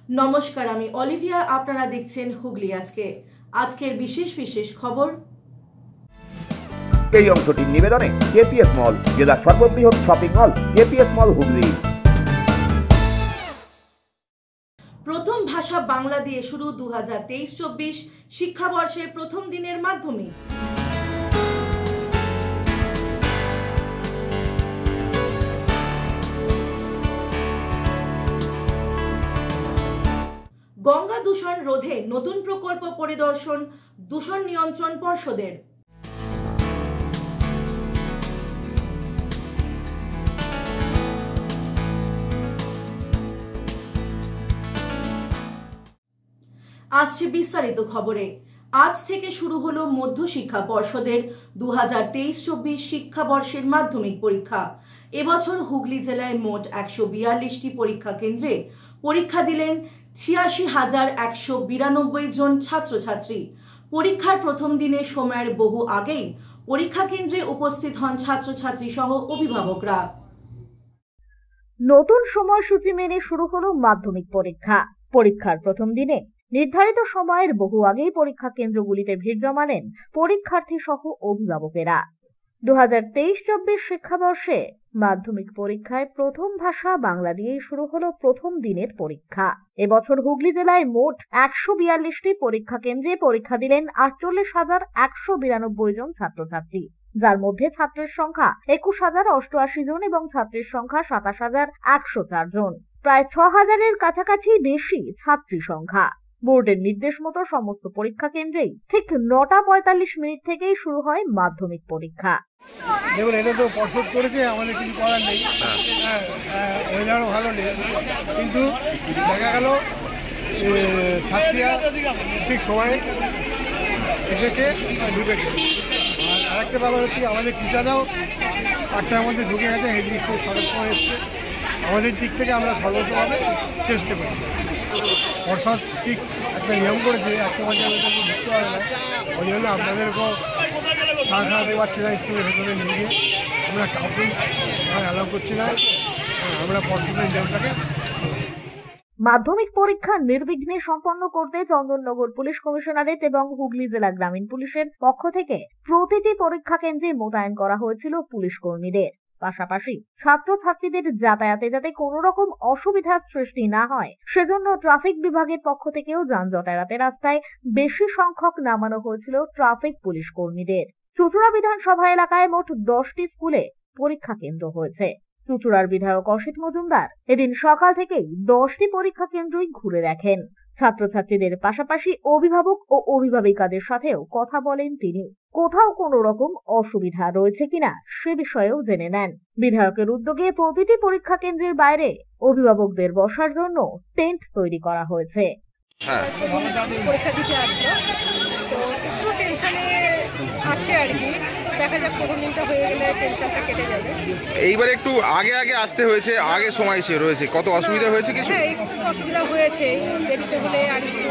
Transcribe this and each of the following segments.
নমস্কার, আমি অলিভিয়া। আপনারা দেখছেন হুগলি আজকে। আজকের বিশেষ বিশেষ খবর। এই অংশটির নিবেদনে কেপিএস মল, জেলার সর্ববৃহৎ শপিং মল কেপিএস মল হুগলি। প্রথম ভাষা বাংলা দিয়ে শুরু 2023-24 শিক্ষাবর্ষের প্রথম দিনের মাধ্যমিক। গঙ্গা দূষণ রোধে নতুন প্রকল্প পরিদর্শন দূষণ নিয়ন্ত্রণ পর্ষদের। আসছে বিস্তারিত খবরে। আজ থেকে শুরু হলো মধ্যশিক্ষা পর্ষদের 2023-24 শিক্ষাবর্ষের মাধ্যমিক পরীক্ষা। এবছর হুগলি জেলায় মোট 142টি পরীক্ষা কেন্দ্রে পরীক্ষা দিলেন 86,192 জন ছাত্রছাত্রী। পরীক্ষার প্রথম দিনে সময়ের বহু আগেই পরীক্ষা কেন্দ্রে উপস্থিত হন ছাত্রছাত্রী সহ অভিভাবকরা। নতুন সময়সূচি মেনে শুরু হলো মাধ্যমিক পরীক্ষা। পরীক্ষার প্রথম দিনে নির্ধারিত সময়ের বহু আগেই পরীক্ষা কেন্দ্রগুলিতে ভিড় জমালেন পরীক্ষার্থী সহ অভিভাবকেরা। 2023-24 শিক্ষাবর্ষে মাধ্যমিক পরীক্ষায় প্রথম ভাষা বাংলা দিয়েই শুরু হলো প্রথম দিনের পরীক্ষা। এবছর হুগলি জেলায় মোট 142টি পরীক্ষা কেন্দ্রে পরীক্ষা দিলেন 48,192 জন ছাত্রছাত্রী, যার মধ্যে ছাত্রের সংখ্যা 21,088 জন এবং ছাত্রীর সংখ্যা 27,104 জন। প্রায় 6,000-এর কাছাকাছি বেশি ছাত্রী সংখ্যা। বোর্ডের নির্দেশ মতো সমস্ত পরীক্ষা কেন্দ্রেই ঠিক 9:45 থেকেই শুরু হয় মাধ্যমিক পরীক্ষা। দেখুন, এটা তো পর্ষদ করেছে, আমাদের কিছু করার নেই। ওয়েদারও ভালো নেই, কিন্তু দেখা গেল ছাত্রীরা ঠিক সময়ে এসেছে, ঢুকেছে। আর আরেকটা ব্যাপার হচ্ছে, আমাদের টিচাররাও 8টার মধ্যে ঢুকে গেছে, হেডমিস্ট্রেস সড়ক সময় এসছে। আমাদের দিক থেকে আমরা সর্বোচ্চভাবে চেষ্টা করছি। পর্ষদ ঠিক একটা নিয়ম করেছে, 100 বছরের মধ্যে ঢুকতে পারে না। ওই জন্য আপনাদেরকেও খাওয়া খাওয়াতে পারছি না, স্কুলের ভেতরে নিয়ে গিয়ে আমরা কাউকেই অ্যালাউ করছি না। আমরা পর্ষদের নিয়মটাকে। মাধ্যমিক পরীক্ষা নির্বিঘ্নে সম্পন্ন করতে চন্দননগর পুলিশ কমিশনারেট এবং হুগলি জেলা গ্রামীণ পুলিশের পক্ষ থেকে প্রতিটি পরীক্ষা কেন্দ্রে মোতায়েন করা হয়েছিল পুলিশ কর্মীদের। পাশাপাশি ছাত্রছাত্রীদের যাতায়াতে যাতে কোনো রকম অসুবিধার সৃষ্টি না হয়, সেজন্য ট্রাফিক বিভাগের পক্ষ থেকেও যানজট এড়াতে রাস্তায় বেশি সংখ্যক নামানো হয়েছিল ট্রাফিক পুলিশ কর্মীদের। চুঁচুড়া বিধানসভা এলাকায় মোট 10টি স্কুলে পরীক্ষা কেন্দ্র হয়েছে। চুঁচুড়ার বিধায়ক অসিত মজুমদার এদিন সকাল থেকেই 10টি পরীক্ষা কেন্দ্রই ঘুরে দেখেন। ছাত্রছাত্রীদের পাশাপাশি অভিভাবক ও অভিভাবিকাদের সাথেও কথা বলেন তিনি। কোথাও কোনো রকম অসুবিধা রয়েছে কিনা সে বিষয়েও জেনে নেন। বিধায়কের উদ্যোগে প্রতিটি পরীক্ষা কেন্দ্রের বাইরে অভিভাবকদের বসার জন্য টেন্ট তৈরি করা হয়েছে। পরীক্ষা দিতে আসলো, তো একটু টেনশনে আছে আর কি। দেখা যাক প্রথম দিনটা হয়ে গেলে টেনশনটা কেটে যাবে। এইবার একটু আগে আগে আসতে হয়েছে, আগে সময় রয়েছে, কত অসুবিধা হয়েছে কিছু? হ্যাঁ, একটু অসুবিধা হয়েছে। দেরিতে হলে আর একটু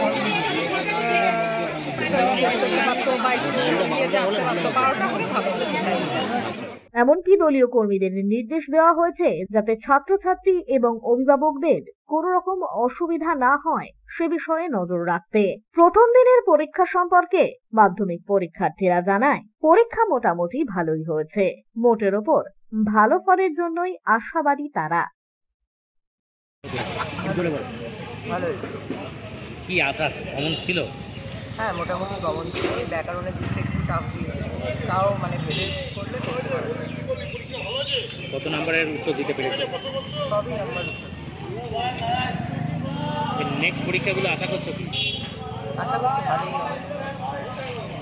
এমনকি দলীয় কর্মীদের নির্দেশ দেওয়া হয়েছে যাতে ছাত্রছাত্রী এবং অভিভাবকদের কোনো রকম অসুবিধা না হয় সে বিষয়ে নজর রাখতে। প্রথম দিনের পরীক্ষা সম্পর্কে মাধ্যমিক পরীক্ষার্থীরা জানায়, পরীক্ষা মোটামুটি ভালোই হয়েছে। মোটের ওপর ভালো ফলের জন্যই আশাবাদী তারা। কি আশা কমন ছিল? হ্যাঁ, মোটামুটি কমন ছিল। ব্যাকরণের দিক থেকে একটু টাফ ছিল, তাও মানে ভেবে করলে করতে পারবে। কত নম্বরের উত্তর দিতে পেরেছে? সবই নাম্বার। নেক্সট পরীক্ষাগুলো আশা করছো কি? আশা করছি ভালোই হবে।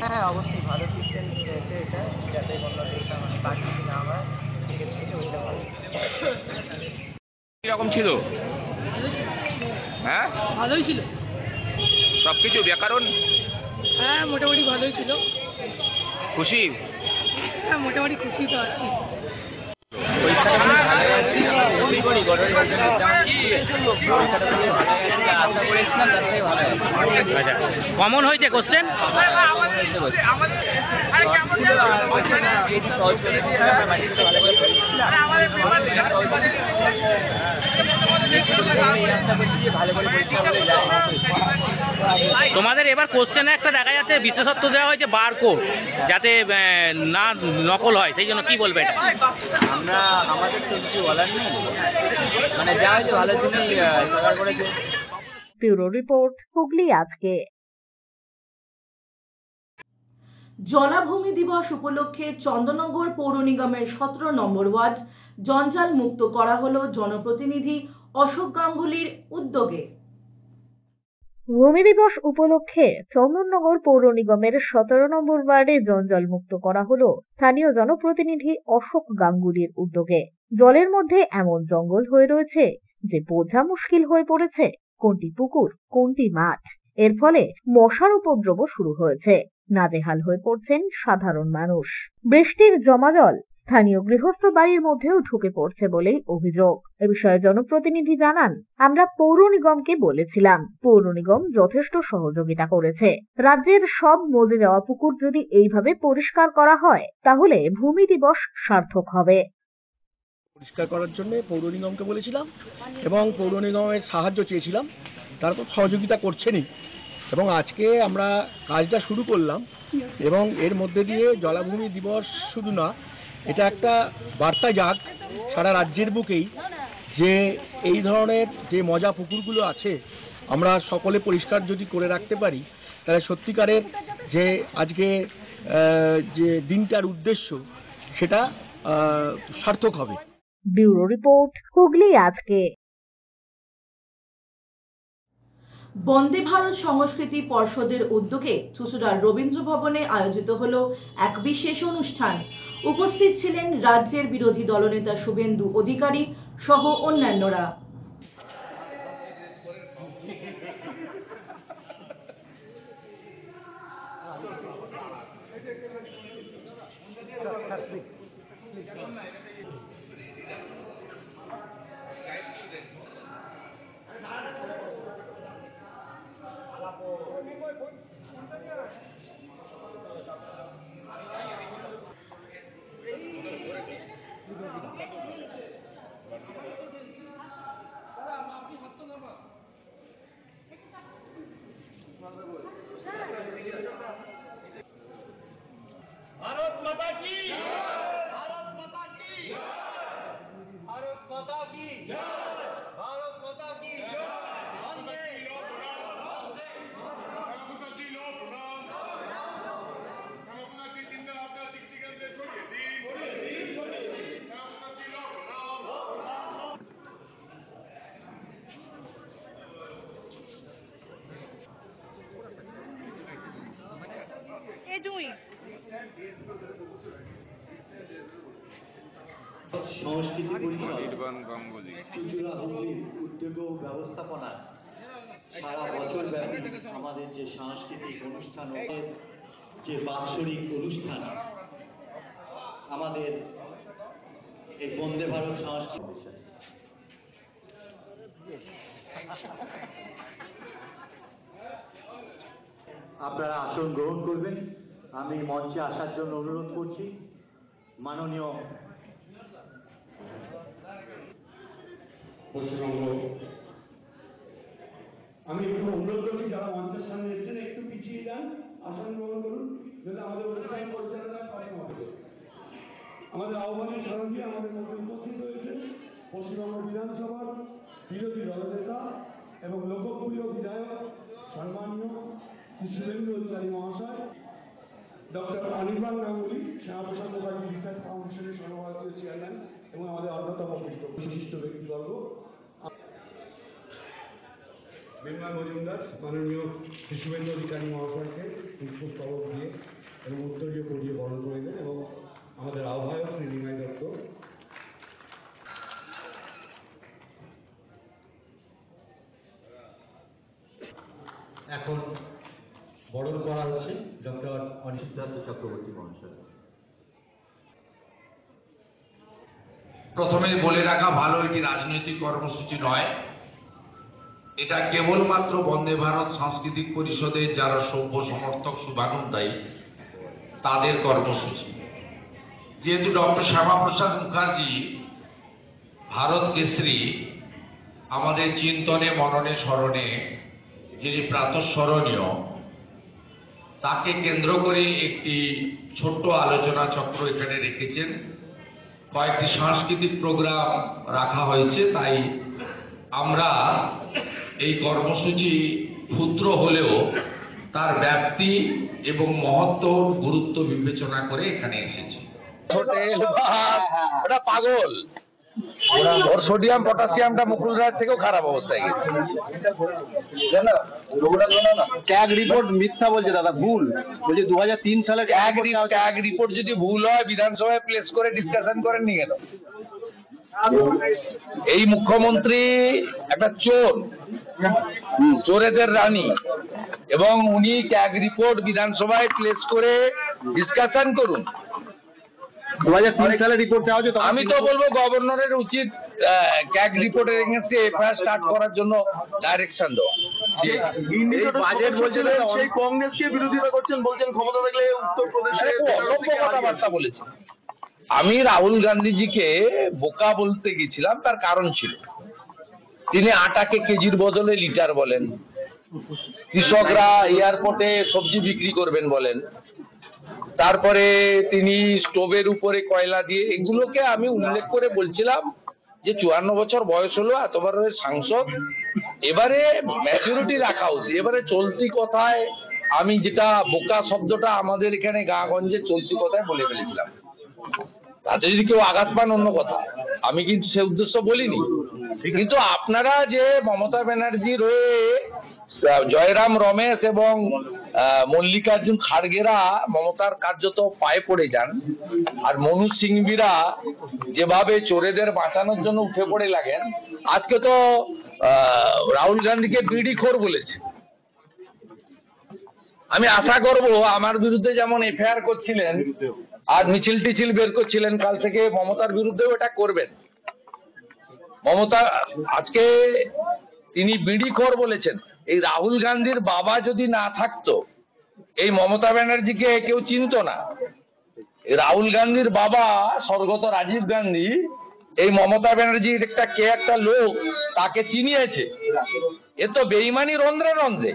হ্যাঁ, অবশ্যই ভালো সিস্টেম রয়েছে এটা, যাতে কোনো দিকটা মানে কাটছি না হয়, সেক্ষেত্রে হতে পারে। কিরকম ছিল? হ্যাঁ, ভালোই ছিল সবকিছু। ব্যাকরণ? হ্যাঁ, মোটামুটি ভালোই ছিল। খুশি? হ্যাঁ, মোটামুটি খুশি তো আছি। কমন হয়েছে কোশ্চেন? আশা করছি যে ভালো করে পরীক্ষা হলে যায়। তোমাদের এবার কোশ্চেনে একটা দেখা যাচ্ছে বিশেষত্ব দেওয়া হয়েছে বারকোড, যাতে না নকল হয়, সেই জন্য কি বলবে এটা? আমরা আমাদের তো কিছু বলার নেই, মানে যা হয়েছে ভালোর জন্যই সরকার করেছে। ব্যুরো রিপোর্ট, হুগলি আজকে। জলাভূমি দিবস উপলক্ষে চন্দননগর পৌর নিগমের 17 নম্বর ওয়ার্ড জঞ্জাল মুক্ত করা হলো জনপ্রতিনিধি অশোক গাঙ্গুলির উদ্যোগে। ভূমি দিবস উপলক্ষে চন্দননগর পৌর নিগমের 17 নম্বর ওয়ার্ডে জঞ্জাল মুক্ত করা হলো স্থানীয় জনপ্রতিনিধি অশোক গাঙ্গুলির উদ্যোগে। জলের মধ্যে এমন জঙ্গল হয়ে রয়েছে যে বোঝা মুশকিল হয়ে পড়েছে কোনটি পুকুর কোনটি মাঠ। এর ফলে মশার উপদ্রব শুরু হয়েছে। নাজেহাল হয়ে পড়ছেন সাধারণ মানুষ। বৃষ্টির জমা জল স্থানীয় গৃহস্থ বাড়ির মধ্যেও ঢুকে পড়ছে বলেই অভিযোগ। এ বিষয়ে জনপ্রতিনিধি জানান, আমরা পৌর নিগমকে বলেছিলাম, পৌর নিগম যথেষ্ট সহযোগিতা করেছে। রাজ্যের সব মজে যাওয়া পুকুর যদি এইভাবে পরিষ্কার করা হয় তাহলে ভূমি দিবস সার্থক হবে। পরিষ্কার করার জন্য পৌর নিগমকে বলেছিলাম এবং পৌর নিগমের সাহায্য চেয়েছিলাম, তারপর সহযোগিতা করছেনই। এবং আজকে আমরা কাজটা শুরু করলাম এবং এর মধ্যে দিয়ে জলাভূমি দিবস শুধু না, এটা একটা বার্তা যাক সারা রাজ্যের বুকেই যে এই ধরনের যে মজা পুকুরগুলো আছে আমরা সকলে পরিষ্কার যদি করে রাখতে পারি তাহলে সত্যিকারের যে আজকে যে দিনটার উদ্দেশ্য সেটা সার্থক হবে। ব্যুরো রিপোর্ট, হুগলি আজকে। বন্দে ভারত সংস্কৃতি পর্ষদের উদ্যোগে চুঁচুড়ার রবীন্দ্র ভবনে আয়োজিত হলো এক বিশেষ অনুষ্ঠান। উপস্থিত ছিলেন রাজ্যের বিরোধী দলনেতা শুভেন্দু অধিকারী সহ অন্যান্যরা। भारत माता की भारत माता की भारत माता की भारत माता की সংস্কৃতি উদ্যোগ ও ব্যবস্থাপনা সারা বছর ব্যাপী আমাদের যে সাংস্কৃতিক অনুষ্ঠান, যে বাৎসরিক অনুষ্ঠান, আমাদের এই বন্দে ভারত সংস্কৃতি, আপনারা আসন গ্রহণ করবেন। আমি মঞ্চে আসার জন্য অনুরোধ করছি মাননীয় পশ্চিমবঙ্গ। আমি একটু অনুরোধ করছি যারা মঞ্চের সামনে এসেছেন একটু পিছিয়ে যান, আসন গ্রহণ করুন, যাতে আমাদের অনুষ্ঠান পরিচালনা সঠিক হবে। আমাদের আহ্বানে সাড়া দিয়ে আমাদের মধ্যে উপস্থিত হয়েছে পশ্চিমবঙ্গ বিধানসভার বিরোধী দলনেতা এবং লোকপ্রিয় বিধায়ক সম্মানীয় শ্রী শুভেন্দু অধিকারী মহাশয়, ডক্টর অনির্বাণ গাঙ্গুলি, শ্যামাপ্রসাদ মুখার্জি রিসার্চ ফাউন্ডেশনের সর্বভারতীয় চেয়ারম্যান এবং আমাদের অন্যতম বিশিষ্ট ব্যক্তিবর্গ, বিনয় মজুমদার, মাননীয় শ্রী শুভেন্দু অধিকারী মহাশয়কে পুষ্পস্তবক দিয়ে এবং উত্তরীয় পরিয়ে বরণ করে দেন এবং আমাদের আহ্বায়ক শ্রী নিমাই দত্ত। এখন বরণ করা হচ্ছে ডক্টর অনিশিদ্ধার্থ চক্রবর্তী মহাশয়। প্রথমে বলে রাখা ভালো, এটি রাজনৈতিক কর্মসূচি নয়, এটা কেবলমাত্র বন্দে ভারত সাংস্কৃতিক পরিষদের যারা সভ্য সমর্থক শুভানুধ্যায়ী তাদের কর্মসূচি। যেহেতু ডক্টর শ্যামাপ্রসাদ মুখার্জি ভারত কেশরী আমাদের চিন্তনে মননে স্মরণে যিনি প্রাতঃস্মরণীয়, তাকে কেন্দ্র করে একটি ছোট্ট আলোচনা চক্র এখানে রেখেছেন। কয়েকটি সাংস্কৃতিক প্রোগ্রাম রাখা হয়েছে, তাই আমরা এই কর্মসূচি ক্ষুদ্র হলেও তার ব্যাপ্তি এবং মহত্ব গুরুত্ব বিবেচনা করে এখানে এসেছি। ওটা পাগল, ওর সোডিয়াম পটাশিয়ামটা মুকুল রায়ের থেকেও খারাপ অবস্থায় গেছে। ট্যাগ রিপোর্ট মিথ্যা বলছে দাদা, ভুল বলছে। 2003 সালে ট্যাগ রিপোর্ট যদি ভুল হয় বিধানসভায় প্লেস করে ডিসকাশন করেননি কেন? এই মুখ্যমন্ত্রী একটা চোর, চোরেদের রানী, এবং উনি ট্যাগ রিপোর্ট বিধানসভায় প্লেস করে ডিসকাশন করুন। 2003 সালে রিপোর্ট চাওয়া হচ্ছে। আমি তো বলবো গভর্নরের উচিত ট্যাগ রিপোর্টের এগেইনস্টে এফআইআর স্টার্ট করার জন্য ডাইরেকশন দেওয়া। বাজেট বলছিল সেই কংগ্রেসকে বিরোধিতা করছেন, বলছেন ক্ষমতা থাকলে উত্তরপ্রদেশে কথাবার্তা বলেছে। আমি রাহুল গান্ধীজিকে বোকা বলতে গেছিলাম, তার কারণ ছিল তিনি আটাকে কেজির বদলে লিটার বলেন, কৃষকরা এয়ারপোর্টে সবজি বিক্রি করবেন বলেন, তারপরে তিনি স্টোভের উপরে কয়লা দিয়ে, এগুলোকে আমি উল্লেখ করে বলছিলাম যে 54 বছর বয়স হলো, এতবারের সাংসদ, এবারে ম্যাচুরিটি রাখা উচিত। এবারে চলতি কথায় আমি যেটা বোকা শব্দটা আমাদের এখানে গাঁগঞ্জে চলতি কথায় বলে ফেলেছিলাম, তাতে যদি কেউ আঘাত পান অন্য কথা, আমি কিন্তু সে উদ্দেশ্য বলিনি। কিন্তু আপনারা যে মমতা ব্যানার্জির হয়ে জয়রাম রমেশ এবং মল্লিকার্জুন খাড়গেরা মমতার কার্যত পায়ে পড়ে যান, আর মনু সিংভিরা যেভাবে চোরেদের বাঁচানোর জন্য উঠে পড়ে লাগেন, আজকে তো রাহুল গান্ধীকে বিড়ি খোর বলেছে। আমি আশা করব আমার বিরুদ্ধে যেমন এফআইআর করছিলেন আর মিছিল টিছিল বের করছিলেন, কাল থেকে মমতার বিরুদ্ধেও এটা করবেন। মমতা আজকে তিনি বিড়ি খোর বলেছেন। এই রাহুল গান্ধীর বাবা যদি না থাকতো, এই মমতা ব্যানার্জিকে কেউ চিনত না। রাহুল গান্ধীর বাবা স্বর্গত রাজীব গান্ধী এই মমতা ব্যানার্জির একটা লোক তাকে চিনিয়েছে। এ তো বেইমানি রন্ধ্রে রন্ধ্রে।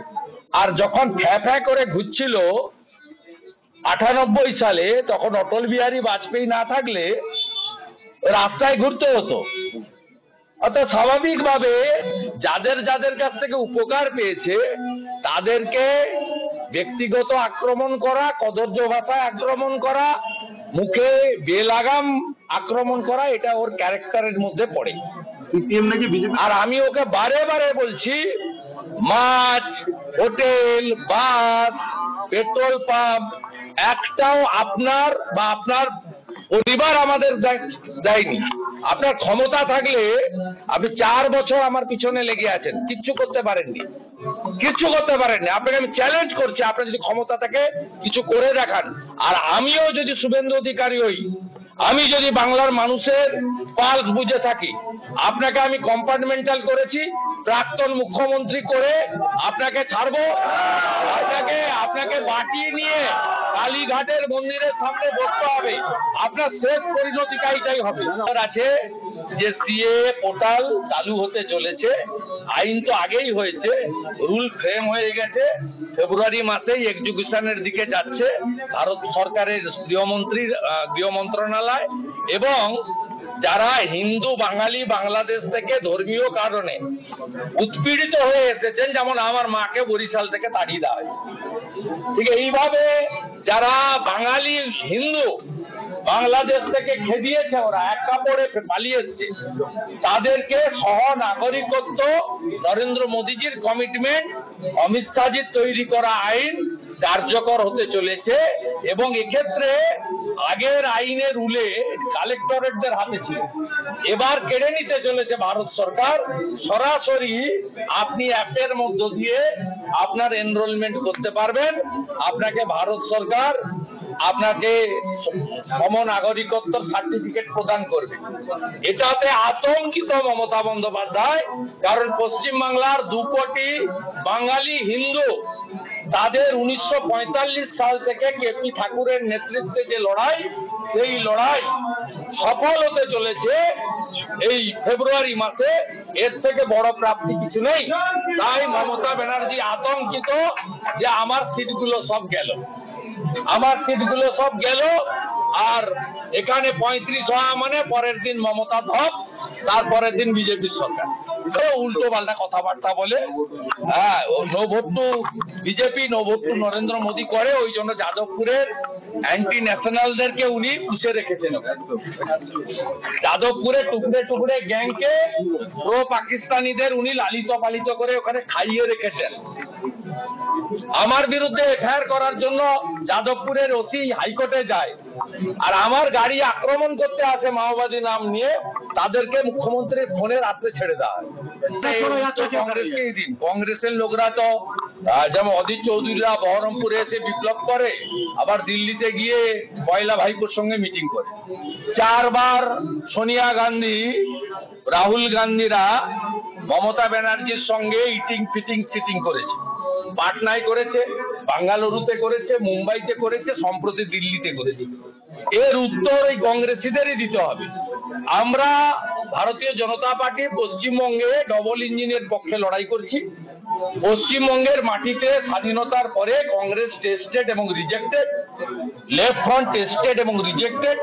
আর যখন ফ্যা করে ঘুরছিল 98 সালে, তখন অটল বিহারী বাজপেয়ী না থাকলে রাস্তায় ঘুরতে হতো। অর্থাৎ স্বাভাবিকভাবে যাদের কাছ থেকে উপকার পেয়েছে তাদেরকে ব্যক্তিগত আক্রমণ করা, কদর্য ভাষায় আক্রমণ করা, মুখে বেলাগাম আক্রমণ করা, এটা ওর ক্যারেক্টারের মধ্যে পড়ে। আর আমি ওকে বারে বারে বলছি, মাছ, হোটেল, বাস, পেট্রোল পাম্প একটাও আপনার বা আপনার পরিবার আমাদের দেয়নি। আপনার ক্ষমতা থাকলে আপনি 4 বছর আমার পিছনে লেগে আছেন, কিচ্ছু করতে পারেননি, কিচ্ছু করতে পারেননি। আপনাকে আমি চ্যালেঞ্জ করছি, আপনি যদি ক্ষমতা থাকে কিছু করে দেখান। আর আমিও যদি শুভেন্দু অধিকারী হই, আমি যদি বাংলার মানুষের পালস বুঝে থাকি, আপনাকে আমি কম্পার্টমেন্টাল করেছি, প্রাক্তন মুখ্যমন্ত্রী করে আপনাকে ছাড়বো, আপনাকে বাটিয়ে নিয়ে কালীঘাটের মন্দিরের সামনে বসতে হবে। আপনার শেষ পরিণতিটা এটাই হবে। আছে যে সিএ পোর্টাল চালু হতে চলেছে, আইন তো আগেই হয়েছে, রুল ফ্রেম হয়ে গেছে, ফেব্রুয়ারি মাসেই এক্সিকিউশনের দিকে যাচ্ছে ভারত সরকারের গৃহ মন্ত্রণালয়। এবং যারা হিন্দু বাঙালি বাংলাদেশ থেকে ধর্মীয় কারণে উৎপীড়িত হয়ে এসেছেন, যেমন আমার মাকে বরিশাল থেকে তাড়িয়ে দেওয়া হয়েছে, ঠিক এইভাবে যারা বাঙালি হিন্দু বাংলাদেশ থেকে খেদিয়েছে, ওরা এক কাপড়ে পালিয়ে এসছে, তাদেরকে সহ নাগরিকত্ব, নরেন্দ্র মোদীজির কমিটমেন্ট, অমিত শাহজির তৈরি করা আইন কার্যকর হতে চলেছে। এবং এক্ষেত্রে আগের আইনের রুলে কালেক্টরেটদের হাতে ছিল, এবার কেড়ে নিতে চলেছে ভারত সরকার। সরাসরি আপনি অ্যাপের মধ্য দিয়ে আপনার এনরোলমেন্ট করতে পারবেন, আপনাকে ভারত সরকার আপনাকে সমনাগরিকত্ব সার্টিফিকেট প্রদান করবে। এটাতে আতঙ্কিত মমতা বন্দ্যোপাধ্যায়, কারণ পশ্চিমবাংলার 2 কোটি বাঙালি হিন্দু, তাদের 1945 সাল থেকে কেপি ঠাকুরের নেতৃত্বে যে লড়াই, সেই লড়াই সফল হতে চলেছে এই ফেব্রুয়ারি মাসে। এর থেকে বড় প্রাপ্তি কিছু নেই। তাই মমতা ব্যানার্জি আতঙ্কিত যে আমার সিটগুলো সব গেল, আমার সিটগুলো সব গেল, আর এখানে 35 হওয়া মানে পরের দিন মমতা ধপ, তারপরের দিন বিজেপির সরকার। উল্টো পাল্টা কথাবার্তা বলে, হ্যাঁ, no vote to BJP, no vote to Narendra Modi করে। ওই জন্য যাদবপুরের অ্যান্টি ন্যাশনালদেরকে উনি পুষে রেখেছেন। যাদবপুরে টুকরে টুকরে গ্যাংকে প্রো পাকিস্তানিদের উনি লালিত পালিত করে ওখানে খাইয়ে রেখেছেন। আমার বিরুদ্ধে এফআইআর করার জন্য যাদবপুরের ওসি হাইকোর্টে যায়, আর আমার গাড়ি আক্রমণ করতে আসে মাওবাদী নাম নিয়ে, তাদেরকে মুখ্যমন্ত্রীর ফোনে রাত্রে ছেড়ে দেওয়া হয়। কংগ্রেসকেই দিন, কংগ্রেসের লোকরা তো যেমন অধীর চৌধুরীরা বহরমপুরে এসে বিপ্লব করে, আবার দিল্লিতে গিয়ে পয়লা ভাইপোর সঙ্গে মিটিং করে। 4 বার সোনিয়া গান্ধী, রাহুল গান্ধীরা মমতা ব্যানার্জির সঙ্গে ইটিং ফিটিং সিটিং করেছে। পাটনায় করেছে, বাঙ্গালুরুতে করেছে, মুম্বাইতে করেছে, সম্প্রতি দিল্লিতে করেছে। এর উত্তর এই কংগ্রেসীদেরই দিতে হবে। আমরা ভারতীয় জনতা পার্টি পশ্চিমবঙ্গে ডবল ইঞ্জিনের পক্ষে লড়াই করছি। পশ্চিমবঙ্গের মাটিতে স্বাধীনতার পরে কংগ্রেস টেস্টেড এবং রিজেক্টেড, লেফট ফ্রন্ট টেস্টেড এবং রিজেক্টেড,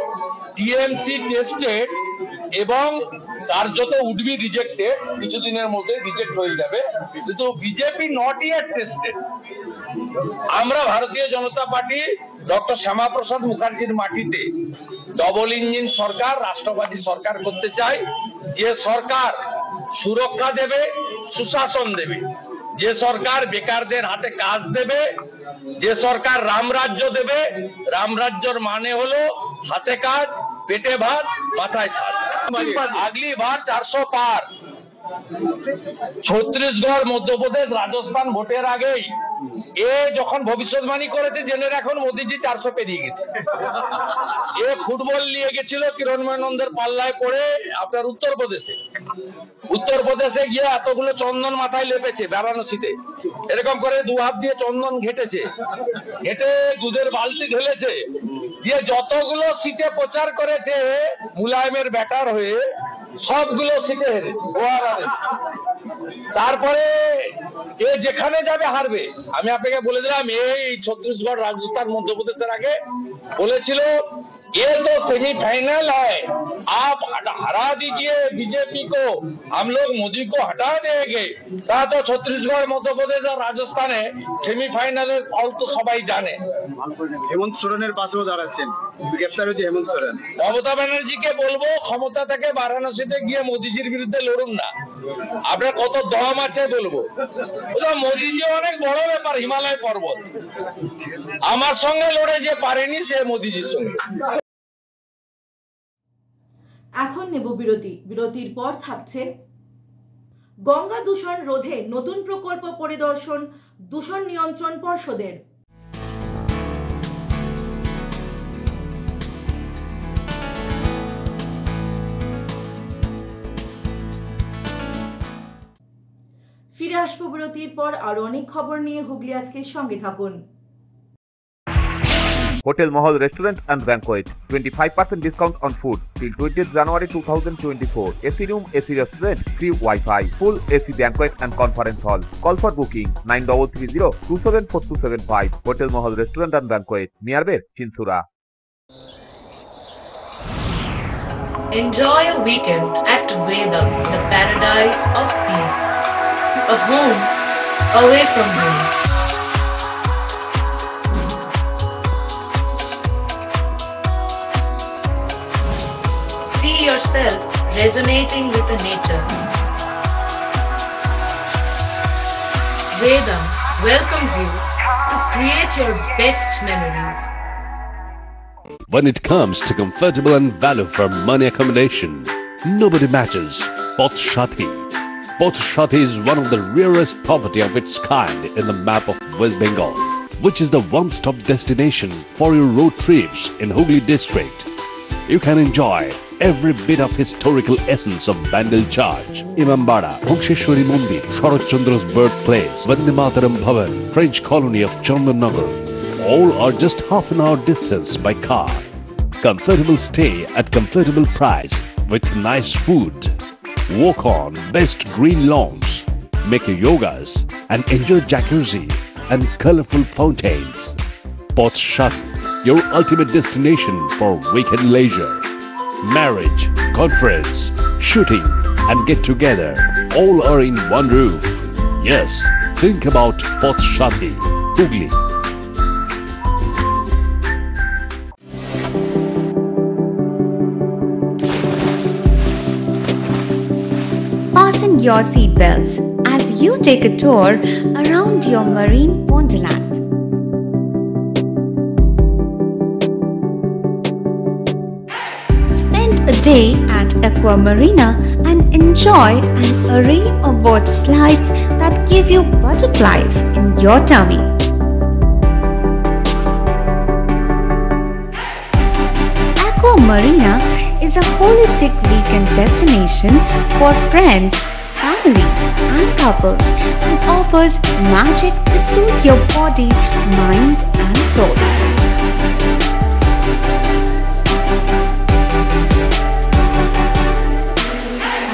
টিএমসি টেস্টেড এবং কার্যত উডবি রিজেক্টেড, কিছুদিনের মধ্যে রিজেক্ট হয়ে যাবে, কিন্তু বিজেপি নট ইয়েট টেস্টেড। আমরা ভারতীয় জনতা পার্টি ডক্টর শ্যামাপ্রসাদ মুখার্জির মাটিতে ডবল ইঞ্জিন সরকার, রাষ্ট্রবাদী সরকার করতে চাই, যে সরকার সুরক্ষা দেবে, সুশাসন দেবে, যে সরকার বেকারদের হাতে কাজ দেবে, যে সরকার রামরাজ্য দেবে। রামরাজ্যর মানে হলো হাতে কাজ, পেটে ভাত, মাথায় ছাদ। আগলি বার 400 পার। ছত্তিশগড়, মধ্যপ্রদেশ, রাজস্থান ভোটের আগেই এ যখন ভবিষ্যৎবাণী করেছে, জেনে এখন মোদিজি 400 পেরিয়ে গেছে। এ ফুটবল নিয়ে গেছিল কিরণময় নন্দের পাল্লায় পড়ে আপনার উত্তরপ্রদেশে গিয়ে এতগুলো চন্দন মাথায় লেপেছে বারাণসীতে, এরকম করে 2 হাত দিয়ে চন্দন ঘেটেছে, ঘেটে দুধের বালতি ঢেলেছে, দিয়ে যতগুলো সিটে প্রচার করেছে মুলায়মের ব্যাটার হয়ে, সবগুলো সিটে হেরেছে। তারপরে এ যেখানে যাবে হারবে। আমি আপনাকে বলে দিলাম, এই ছত্তিশগড়, রাজস্থান, মধ্যপ্রদেশের আগে বলেছিল ये तो सेमीफाइनल है, आप हरा दीजिए बीजेपी को, हम लोग मोदी को हटा देंगे। তা তো ছত্তিশগড়, মধ্যপ্রদেশ আর রাজস্থানে সেমিফাইনালের ফল তো সবাই জানে। হেমন্ত সোরেনের পাশেও দাঁড়াচ্ছেন, গ্রেফতার হয়েছে হেমন্ত সোরেন। মমতা ব্যানার্জিকে বলবো, ক্ষমতা থেকে বারাণসীতে গিয়ে মোদিজির বিরুদ্ধে লড়ুন না, আপনার কত দম আছে বলবো। মোদিজি অনেক বড় ব্যাপার, হিমালয় পর্বত। আমার সঙ্গে লড়ে যে পারেনি সে মোদিজির সঙ্গে। এখন নেব বিরতি। বিরতির পর থাকছে গঙ্গা দূষণ রোধে নতুন প্রকল্প পরিদর্শন দূষণ নিয়ন্ত্রণ পর্ষদের। ফিরে আসবো বিরতির পর আরো অনেক খবর নিয়ে। হুগলি আজকের সঙ্গে থাকুন। Hotel Mahal Restaurant and Banquet, 25% discount on food till 20th January 2024. AC room, AC restaurant, free Wi-Fi, full AC banquet and conference hall. Call for booking 9330-274275. Hotel Mahal Restaurant and Banquet, nearby Chinsura. Enjoy a weekend at Vedam, the paradise of peace. A home away from home. See yourself resonating with the nature. Vedam welcomes you to create your best memories. When it comes to comfortable and value for money accommodation, nobody matches Pothshati. Pothshati is one of the rarest property of its kind in the map of West Bengal, which is the one-stop destination for your road trips in Hooghly district. You can enjoy every bit of historical essence of Bandel Charge, Imambara, Bhongsheshwari Mandir, Sharat Chandra's birthplace, Vande Mataram Bhavan, French colony of Chandannagar. All are just half an hour distance by car. Comfortable stay at comfortable price with nice food. Walk on best green lawns, make your yogas and enjoy jacuzzi and colorful fountains. Port Shati, your ultimate destination for weekend leisure. Marriage, conference, shooting and get together all are in one roof. Yes, think about Port Shati, Hooghly. Fasten your seatbelts as you take a tour around your marine wonderland. Spend a day at Aqua Marina and enjoy an array of water slides that give you butterflies in your tummy. Aqua Marina is a holistic weekend destination for friends, family and couples and offers magic to soothe your body, mind and soul.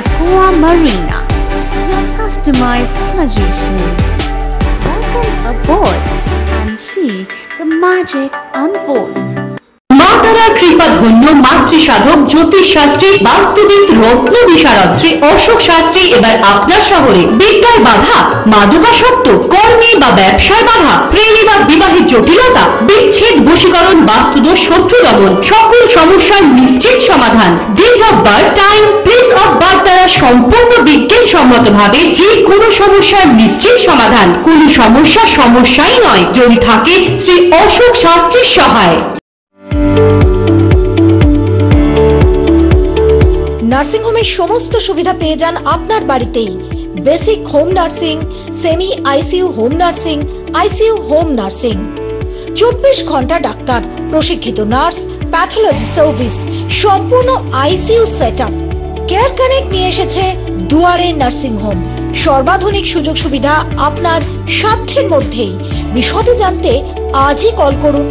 Aqua Marina, your customized magician. Welcome aboard and see the magic unfold. মাতারার কৃপা ধন্য মাতৃ সাধক জ্যোতিষ শাস্ত্রী বাস্তুবিদ রত্ন বিশারদ শ্রী অশোক শাস্ত্রী এবার আপনার শহরে। বিদ্যায় বাধা, মাদকাসক্ত, কর্মে বা ব্যবসায় বাধা, প্রেমে বা বিবাহের জটিলতা, বিচ্ছেদ, বশীকরণ, বাস্তুদোষ, শত্রু দমন, সকল সমস্যার নিশ্চিত সমাধান। Date of birth, time, place of birth দ্বারা সম্পূর্ণ বিজ্ঞানসম্মতভাবে যে কোনো সমস্যার নিশ্চিত সমাধান। কোনো সমস্যাই নয় যদি থাকে শ্রী অশোক শাস্ত্রীর সহায়। নার্সিং হোমের সমস্ত সুবিধা পেয়ে যান আপনার বাড়িতেই। Basic home nursing, semi ICU home nursing, ICU home nursing, 24 ঘন্টা ডাক্তার, প্রশিক্ষিত নার্স, প্যাথোলজি সার্ভিস, সম্পূর্ণ আইসিইউ সেটআপ। কেয়ার কানেক্ট নিয়ে এসেছে দুয়ারে নার্সিং হোম। সর্বাধুনিক সুযোগ সুবিধা আপনার সাধ্যের মধ্যেই। বিশদে জানতে আজই কল করুন।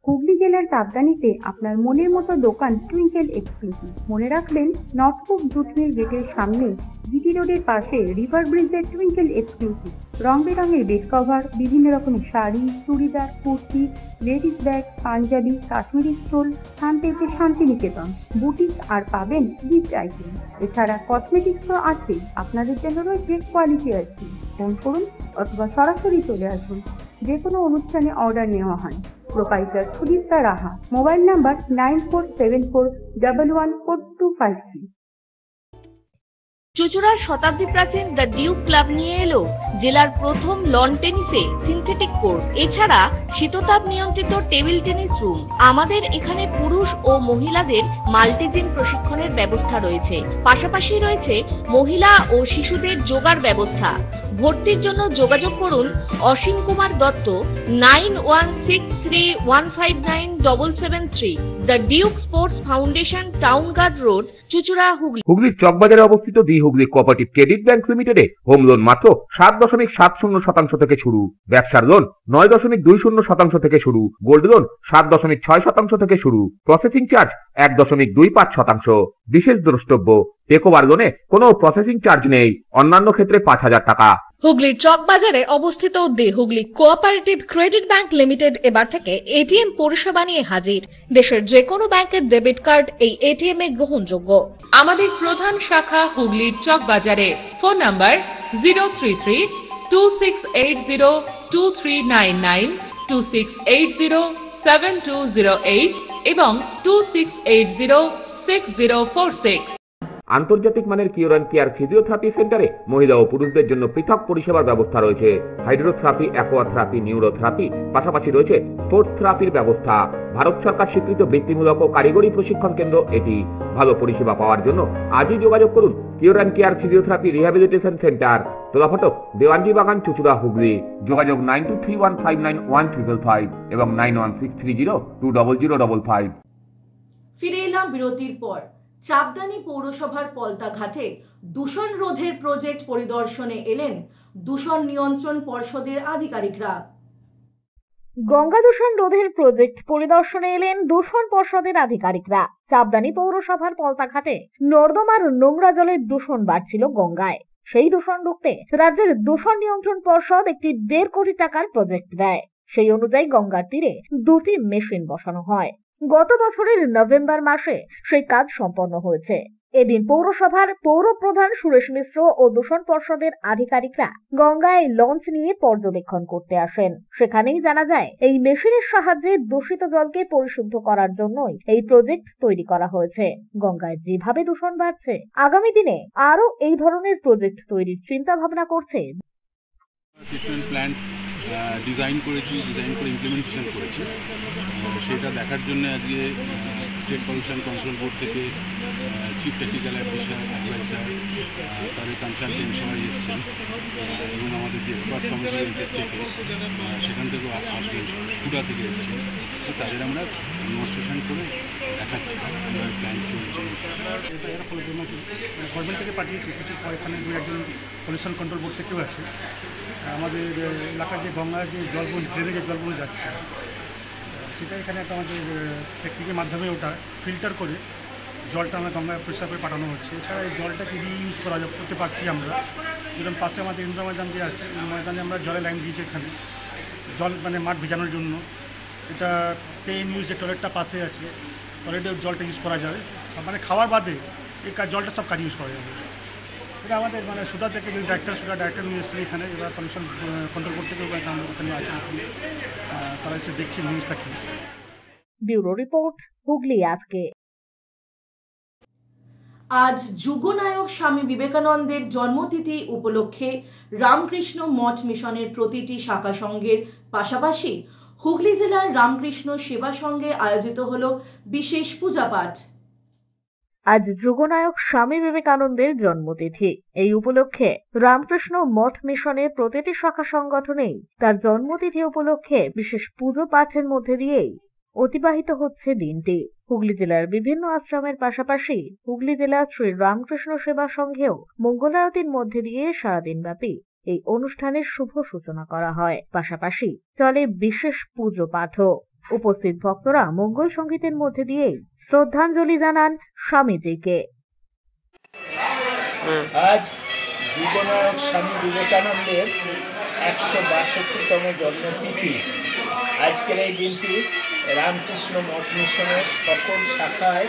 হুগলি জেলার তাবদানিতে আপনার মনের মতো দোকান টুইঙ্কেল এক্সক্লুসিভ। মনে রাখবেন, নর্থপুর জুট মিল গেটের সামনে জিটি রোডের পাশে রিভার ব্রিজের টুইঙ্কেল এক্সক্লুসিভ। রং বেরঙের বেড কভার, বিভিন্ন রকমের শাড়ি, চুড়িদার, কুর্তি, লেডিস ব্যাগ, পাঞ্জাবি, কাশ্মীরি স্টোল, স্থান পেয়েছে শান্তিনিকেতন বুটিক, আর পাবেন গিফট আইটেম। এছাড়া কসমেটিক্স তো আছেই, আপনাদের জন্য রয়েছে কোয়ালিটি আইটেম। ফোন করুন অথবা সরাসরি চলে আসুন। যে কোনো অনুষ্ঠানে অর্ডার নেওয়া হয়। Proprietor Sudipta Raha. Mobile number 9474114253। চুঁচুড়ার শতাব্দী প্রাচীন দ্য ডিউক ক্লাব নিয়ে এলো জেলার প্রথম লন টেনিসে সিনথেটিক কোর্ট, এছাড়া শীততাপ নিয়ন্ত্রিত টেবিল টেনিস রুম। আমাদের এখানে পুরুষ ও মহিলাদের মাল্টিজিম প্রশিক্ষণের ব্যবস্থা রয়েছে। পাশাপাশি রয়েছে মহিলা ও শিশুদের যোগার ব্যবস্থা। ভর্তির জন্য যোগাযোগ করুন Asim Kumar Dutta 9163159773। The Duke sports foundation, town guard road, চুঁচুড়া, হুগলি। হুগলির চকবাজারে অবস্থিত the Hooghly cooperative credit bank লিমিটেডে হোম লোন মাত্র 7.70% থেকে শুরু। ব্যবসার লোন 9.20% থেকে শুরু। গোল্ড লোন 7.6% থেকে শুরু। Processing charge 1.25%। বিশেষ দ্রষ্টব্য, টেকওভার লোনে কোনো প্রসেসিং চার্জ নেই। অন্যান্য ক্ষেত্রে 5,000 টাকা। হুগলির চকবাজারে অবস্থিত the Hooghly cooperative credit bank limited এবার থেকে এটিএম পরিষেবা নিয়ে হাজির। দেশের যে কোনো ব্যাংকের ডেবিট কার্ড এই এটিএম এ গ্রহণযোগ্য। আমাদের প্রধান শাখা হুগলির চকবাজারে। ফোন নাম্বার 033-2680-2399, 2680-7208 এবং 2680-6046। আন্তর্জাতিক মানের কিওর অ্যান্ড কেয়ার ফিজিওথেরাপি সেন্টারে মহিলা ও পুরুষদের জন্য পৃথক পরিষেবার ব্যবস্থা রয়েছে। হাইড্রোথেরাপি, অ্যাকোয়াথেরাপি, নিউরোথেরাপি, পাশাপাশি রয়েছে স্পোর্টস থেরাপির ব্যবস্থা। ভারত সরকার স্বীকৃত বৃত্তিমূলক ও কারিগরি প্রশিক্ষণ কেন্দ্র এটি। ভালো পরিষেবা পাওয়ার জন্য আজই যোগাযোগ করুন cure and care physiotherapy rehabilitation centre, Tolaphatak, Dewanji Bagan, চুঁচুড়া, হুগলি। যোগাযোগ 9231591555 এবং 9163020055। ফিরে এলাম বিরতির পর। চাপদানি পৌরসভার পলতা ঘাটে দূষণ রোধের প্রজেক্ট পরিদর্শনে এলেন দূষণ নিয়ন্ত্রণ পর্ষদের আধিকারিকরা। গঙ্গা দূষণ রোধের প্রজেক্ট পরিদর্শনে এলেন দূষণ পর্ষদের আধিকারিকরা। চাপদানি পৌরসভার পলতাঘাটে নর্দমার নোংরা জলের দূষণ বাড়ছিল গঙ্গায়। সেই দূষণ রুখতে রাজ্যের দূষণ নিয়ন্ত্রণ পর্ষদ একটি 1.5 কোটি টাকার প্রজেক্ট দেয়। সেই অনুযায়ী গঙ্গার তীরে 2টি মেশিন বসানো হয়। গত বছরের নভেম্বর মাসে সেই কাজ সম্পন্ন হয়েছে। এদিন পৌরসভার পৌর প্রধান সুরেশ মিশ্র ও দূষণ পর্ষদের আধিকারিকরা গঙ্গায় লঞ্চ নিয়ে পর্যবেক্ষণ করতে আসেন। সেখানেই জানা যায় এই মেশিনের সাহায্যে দূষিত জলকে পরিশুদ্ধ করার জন্যই এই প্রজেক্ট তৈরি করা হয়েছে। গঙ্গায় যেভাবে দূষণ বাড়ছে, আগামী দিনে আরো এই ধরনের প্রজেক্ট তৈরির চিন্তা ভাবনা করছে। ট্রিটমেন্ট প্ল্যান্ট ডিজাইন করে ইমপ্লিমেন্টেশন করেছে, সেটা দেখার জন্য আজকে স্টেট পলিউশন কন্ট্রোল বোর্ড থেকে চিফ টেকনিক্যাল অ্যাডভাইসার, তাদের কনসালটেন্ট সবাই এসেছেন এবং আমাদের যে এক্সপার্ট কমিটি থেকে সেখান থেকেও আসবেন, কুড়া থেকে এসেছেন। তো তাদের আমরা ডেমনস্ট্রেশন করে দেখাচ্ছি প্ল্যান চলছে। এটা এর ফলে গভর্নমেন্ট থেকে পাঠিয়েছি, কিছু এখানে 2-1জন পলিউশন কন্ট্রোল বোর্ড থেকেও আছে। আমাদের এলাকার যে গঙ্গার যে জলগুলো, ড্রেনেজের জলগুলো যাচ্ছে, সেটা এখানে একটা আমাদের টেকনিকের মাধ্যমে ওটা ফিল্টার করে জলটা আমরা গঙ্গায় পরিষ্কার করে পাঠানো হচ্ছে। এছাড়া এই জলটাকে রিইউজ করতে পারছি আমরা। যেরকম পাশে আমাদের ইন্দ্রা ময়দান যে আছে, এই ময়দানে আমরা জলের লাইন দিয়েছি, এখানে জল মানে মাঠ ভেজানোর জন্য। এটা পেন ইউজ যে টয়লেটটা পাশে আছে, টয়লেটেও জলটা ইউজ করা যাবে, মানে খাওয়ার বাদে এই জলটা সব কাজ ইউজ করা যাবে। এটা আমাদের মানে সুদা থেকে যে ডাইরেক্টর নিয়ে এসেছি এখানে, এবার পলিউশন কন্ট্রোল করতে গিয়ে ওখানে আছে, তারা এসে দেখছি জিনিসটা কি। ব্যুরো রিপোর্ট, হুগলি আজকে। আজ যুগনায়ক স্বামী বিবেকানন্দের জন্মতিথি উপলক্ষে রামকৃষ্ণ মঠ মিশনের প্রতিটি শাখা সংঘের পাশাপাশি হুগলি জেলার রামকৃষ্ণ সেবা সংঘে আয়োজিত হল বিশেষ পূজাপাঠ। আজ যুগনায়ক স্বামী বিবেকানন্দের জন্মতিথি। এই উপলক্ষে রামকৃষ্ণ মঠ মিশনের প্রতিটি শাখা সংগঠনেই তার জন্মতিথি উপলক্ষে বিশেষ পুজো পাঠের মধ্যে দিয়েই অতিবাহিত হচ্ছে দিনটি। হুগলি জেলার বিভিন্ন আশ্রমের পাশাপাশি হুগলি জেলা শ্রী রামকৃষ্ণ সেবা সংঘেও মঙ্গলারতির মধ্যে দিয়ে সারাদিন ব্যাপী এই অনুষ্ঠানের শুভ সূচনা করা হয়। পাশাপাশি চলে বিশেষ পুজো পাঠও। উপস্থিত ভক্তরা মঙ্গল সঙ্গীতের মধ্যে দিয়েই শ্রদ্ধাঞ্জলি জানান স্বামীজিকে। আজ যুগনায়ক স্বামী বিবেকানন্দের 162তম জন্মতিথি। আজকের এই দিনটি রামকৃষ্ণ মঠ মিশনের সকল শাখায়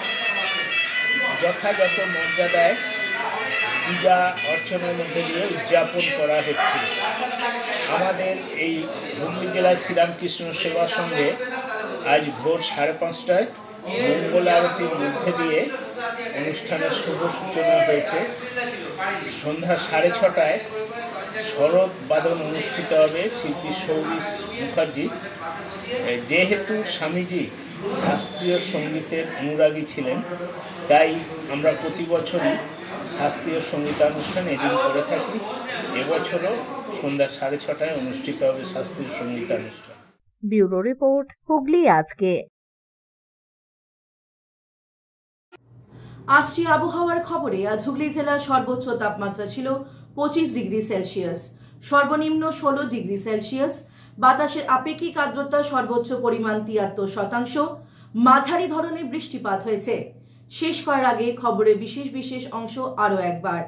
যথাযথ মর্যাদায় পূজা অর্চনার মধ্যে দিয়ে উদযাপন করা হচ্ছে। আমাদের এই হুগলি জেলার শ্রীরামকৃষ্ণ সেবা সংঘে আজ ভোর 5:30টায় মঙ্গল আরতির মধ্যে দিয়ে অনুষ্ঠানের শুভ সূচনা হয়েছে। সন্ধ্যা 6:30টায় শরৎ বাদন অনুষ্ঠিত হবে শিল্পী সৌরিশ মুখার্জি। যেহেতু স্বামীজি শাস্ত্রীয় সঙ্গীতের অনুরাগী ছিলেন, তাই আমরা প্রতি বছরই শাস্ত্রীয় সঙ্গীতানুষ্ঠান এদিন করে থাকি। এবছরও সন্ধ্যা 6:30টায় অনুষ্ঠিত হবে শাস্ত্রীয় সঙ্গীতানুষ্ঠান। ব্যুরো রিপোর্ট, হুগলি আজকে। আসছি আবহাওয়ার খবরে। আজ হুগলি জেলার সর্বোচ্চ তাপমাত্রা ছিল 25 ডিগ্রি সেলসিয়াস, সর্বনিম্ন 16 ডিগ্রি সেলসিয়াস। বাতাসের আপেক্ষিক আর্দ্রতা সর্বোচ্চ পরিমাণ 73%। মাঝারি ধরনের বৃষ্টিপাত হয়েছে। শেষ করার আগে খবরের বিশেষ অংশ আরও একবার।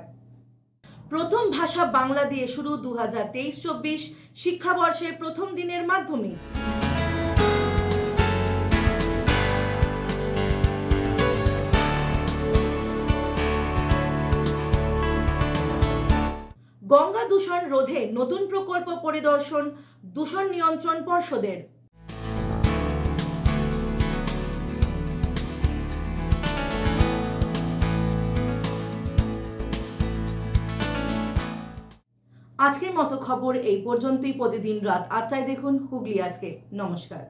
প্রথম ভাষা বাংলা দিয়ে শুরু 2023-24 শিক্ষাবর্ষের প্রথম দিনের মাধ্যমিক। গঙ্গা দূষণ রোধে নতুন প্রকল্প পরিদর্শন দূষণ নিয়ন্ত্রণ পর্ষদের। আজকের মতো খবর এই পর্যন্তই। প্রতিদিন রাত 8টায় দেখুন হুগলি আজকে। নমস্কার।